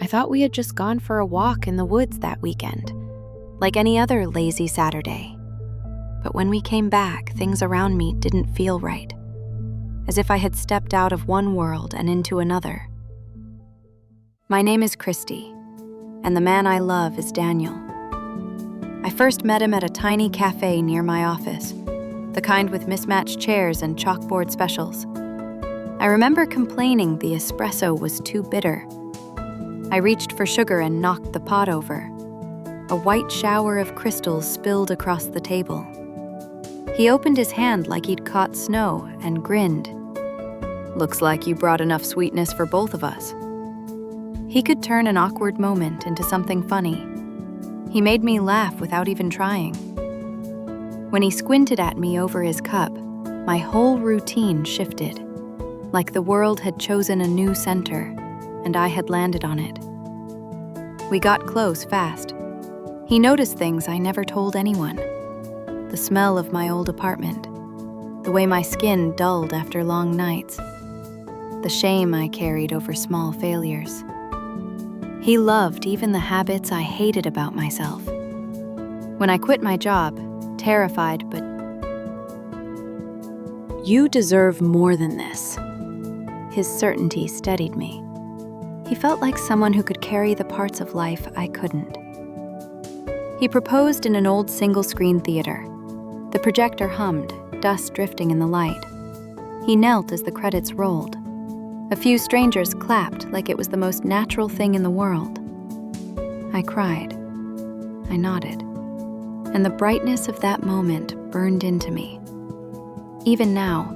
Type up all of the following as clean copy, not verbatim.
I thought we had just gone for a walk in the woods that weekend, like any other lazy Saturday. But when we came back, things around me didn't feel right, as if I had stepped out of one world and into another. My name is Christy, and the man I love is Daniel. I first met him at a tiny cafe near my office, the kind with mismatched chairs and chalkboard specials. I remember complaining the espresso was too bitter. I reached for sugar and knocked the pot over. A white shower of crystals spilled across the table. He opened his hand like he'd caught snow and grinned. "Looks like you brought enough sweetness for both of us." He could turn an awkward moment into something funny. He made me laugh without even trying. When he squinted at me over his cup, my whole routine shifted, like the world had chosen a new center, and I had landed on it. We got close fast. He noticed things I never told anyone. The smell of my old apartment, the way my skin dulled after long nights, the shame I carried over small failures. He loved even the habits I hated about myself. When I quit my job, terrified but, "You deserve more than this." His certainty steadied me. He felt like someone who could carry the parts of life I couldn't. He proposed in an old single-screen theater. The projector hummed, dust drifting in the light. He knelt as the credits rolled. A few strangers clapped like it was the most natural thing in the world. I cried. I nodded. And the brightness of that moment burned into me. Even now,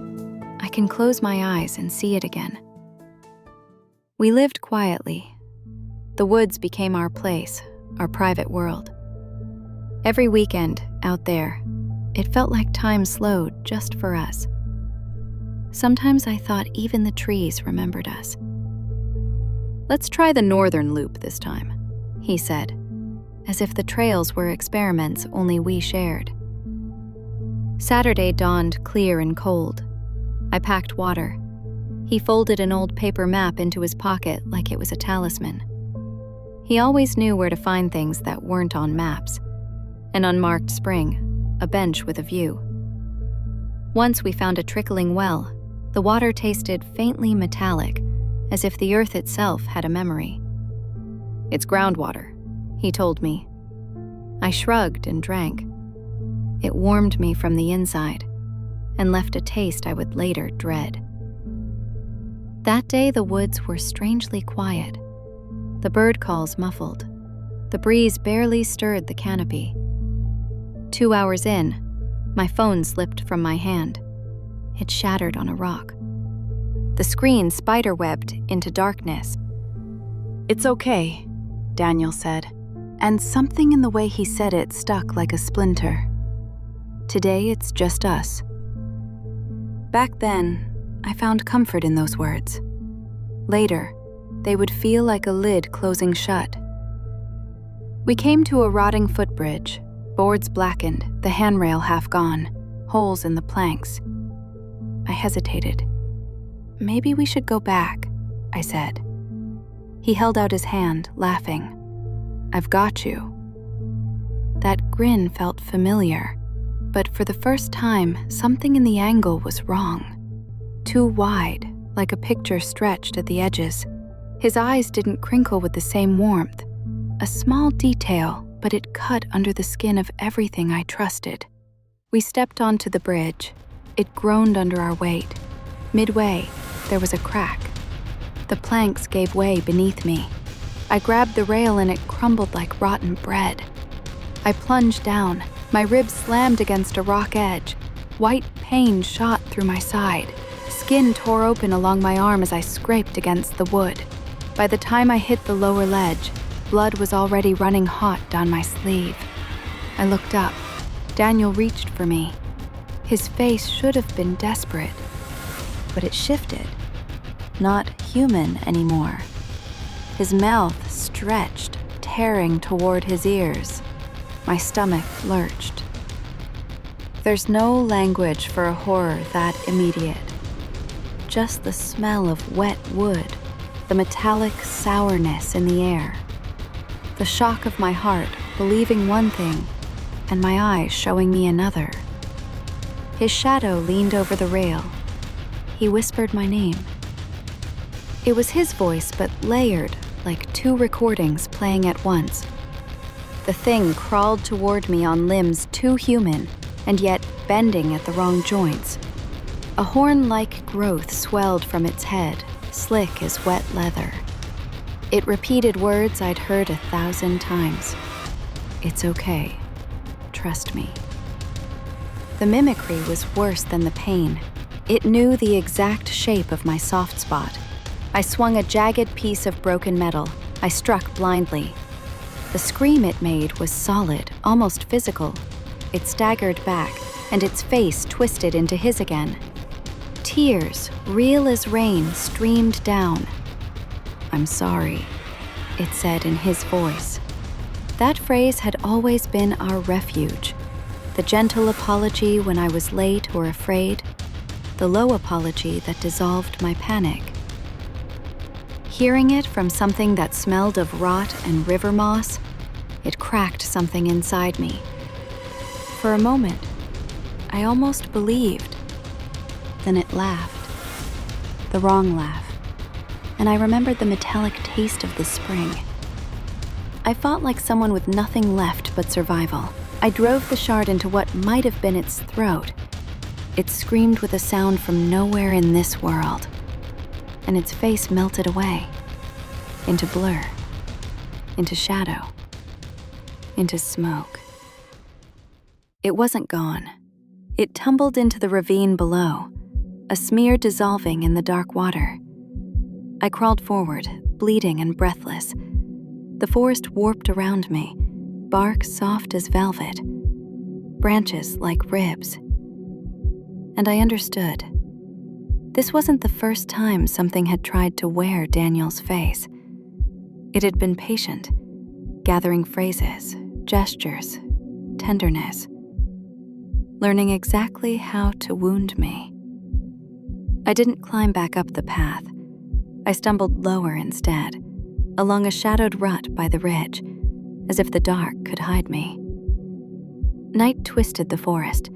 I can close my eyes and see it again. We lived quietly. The woods became our place, our private world. Every weekend, out there, it felt like time slowed just for us. Sometimes I thought even the trees remembered us. "Let's try the northern loop this time," he said, as if the trails were experiments only we shared. Saturday dawned clear and cold. I packed water. He folded an old paper map into his pocket like it was a talisman. He always knew where to find things that weren't on maps. An unmarked spring, a bench with a view. Once we found a trickling well. The water tasted faintly metallic, as if the earth itself had a memory. "It's groundwater," he told me. I shrugged and drank. It warmed me from the inside and left a taste I would later dread. That day the woods were strangely quiet. The bird calls muffled. The breeze barely stirred the canopy. 2 hours in, my phone slipped from my hand. It shattered on a rock. The screen spiderwebbed into darkness. "It's okay," Daniel said, and something in the way he said it stuck like a splinter. "Today it's just us." Back then, I found comfort in those words. Later, they would feel like a lid closing shut. We came to a rotting footbridge, boards blackened, the handrail half gone, holes in the planks. I hesitated. "Maybe we should go back," I said. He held out his hand, laughing. "I've got you." That grin felt familiar, but for the first time, something in the angle was wrong. Too wide, like a picture stretched at the edges. His eyes didn't crinkle with the same warmth. A small detail, but it cut under the skin of everything I trusted. We stepped onto the bridge. It groaned under our weight. Midway, there was a crack. The planks gave way beneath me. I grabbed the rail and it crumbled like rotten bread. I plunged down. My ribs slammed against a rock edge. White pain shot through my side. Skin tore open along my arm as I scraped against the wood. By the time I hit the lower ledge, blood was already running hot down my sleeve. I looked up. Daniel reached for me. His face should have been desperate, but it shifted. Not human anymore. His mouth stretched, tearing toward his ears. My stomach lurched. There's no language for a horror that immediate. Just the smell of wet wood, the metallic sourness in the air, the shock of my heart believing one thing and my eyes showing me another. His shadow leaned over the rail. He whispered my name. It was his voice, but layered, like two recordings playing at once. The thing crawled toward me on limbs too human, and yet bending at the wrong joints. A horn-like growth swelled from its head, slick as wet leather. It repeated words I'd heard 1,000 times. "It's okay. Trust me." The mimicry was worse than the pain. It knew the exact shape of my soft spot. I swung a jagged piece of broken metal. I struck blindly. The scream it made was solid, almost physical. It staggered back, and its face twisted into his again. Tears, real as rain, streamed down. "I'm sorry," it said in his voice. That phrase had always been our refuge. The gentle apology when I was late or afraid, the low apology that dissolved my panic. Hearing it from something that smelled of rot and river moss, it cracked something inside me. For a moment, I almost believed. Then it laughed. The wrong laugh. And I remembered the metallic taste of the spring. I fought like someone with nothing left but survival. I drove the shard into what might have been its throat. It screamed with a sound from nowhere in this world. And its face melted away. Into blur. Into shadow. Into smoke. It wasn't gone. It tumbled into the ravine below, a smear dissolving in the dark water. I crawled forward, bleeding and breathless. The forest warped around me, bark soft as velvet, branches like ribs. And I understood. This wasn't the first time something had tried to wear Daniel's face. It had been patient, gathering phrases, gestures, tenderness, learning exactly how to wound me. I didn't climb back up the path. I stumbled lower instead, along a shadowed rut by the ridge, as if the dark could hide me. Night twisted the forest,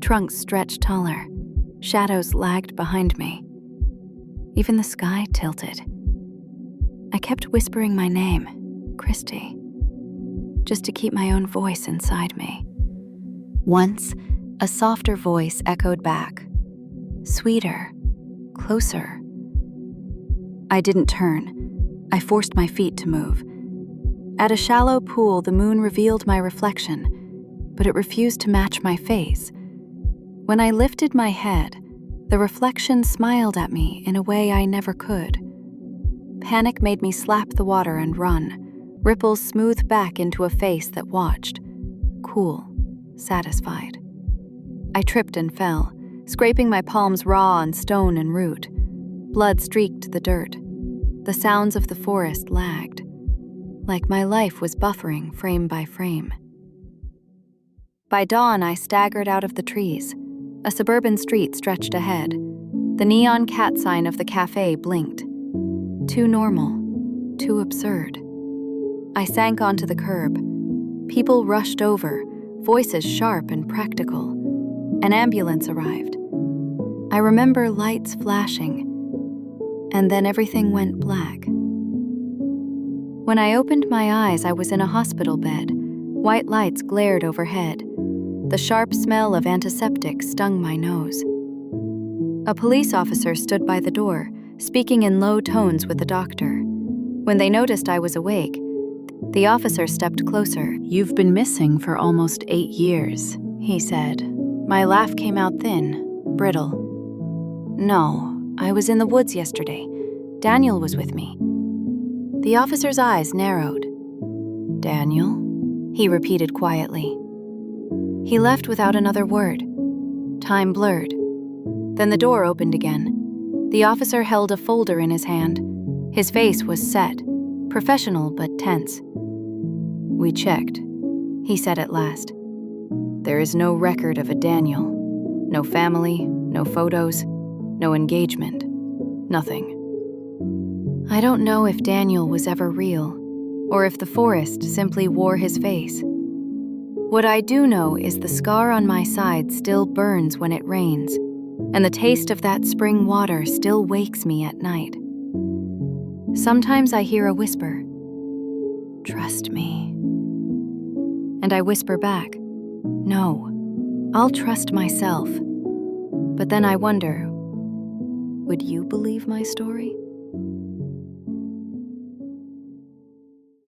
trunks stretched taller, shadows lagged behind me. Even the sky tilted. I kept whispering my name, Christy, just to keep my own voice inside me. Once, a softer voice echoed back, sweeter, closer. I didn't turn. I forced my feet to move. At a shallow pool, the moon revealed my reflection, but it refused to match my face. When I lifted my head, the reflection smiled at me in a way I never could. Panic made me slap the water and run, ripples smoothed back into a face that watched, cool, satisfied. I tripped and fell, scraping my palms raw on stone and root. Blood streaked the dirt. The sounds of the forest lagged, like my life was buffering frame by frame. By dawn, I staggered out of the trees. A suburban street stretched ahead. The neon cat sign of the cafe blinked. Too normal, too absurd. I sank onto the curb. People rushed over, voices sharp and practical. An ambulance arrived. I remember lights flashing, and then everything went black. When I opened my eyes, I was in a hospital bed. White lights glared overhead. The sharp smell of antiseptic stung my nose. A police officer stood by the door, speaking in low tones with the doctor. When they noticed I was awake, the officer stepped closer. "You've been missing for almost 8 years, he said. My laugh came out thin, brittle. "No, I was in the woods yesterday. Daniel was with me." The officer's eyes narrowed. "Daniel?" he repeated quietly. He left without another word. Time blurred. Then the door opened again. The officer held a folder in his hand. His face was set, professional but tense. "We checked," he said at last. "There is no record of a Daniel. No family, no photos, no engagement. Nothing." I don't know if Daniel was ever real, or if the forest simply wore his face. What I do know is the scar on my side still burns when it rains, and the taste of that spring water still wakes me at night. Sometimes I hear a whisper, "Trust me." And I whisper back, "No, I'll trust myself." But then I wonder, would you believe my story?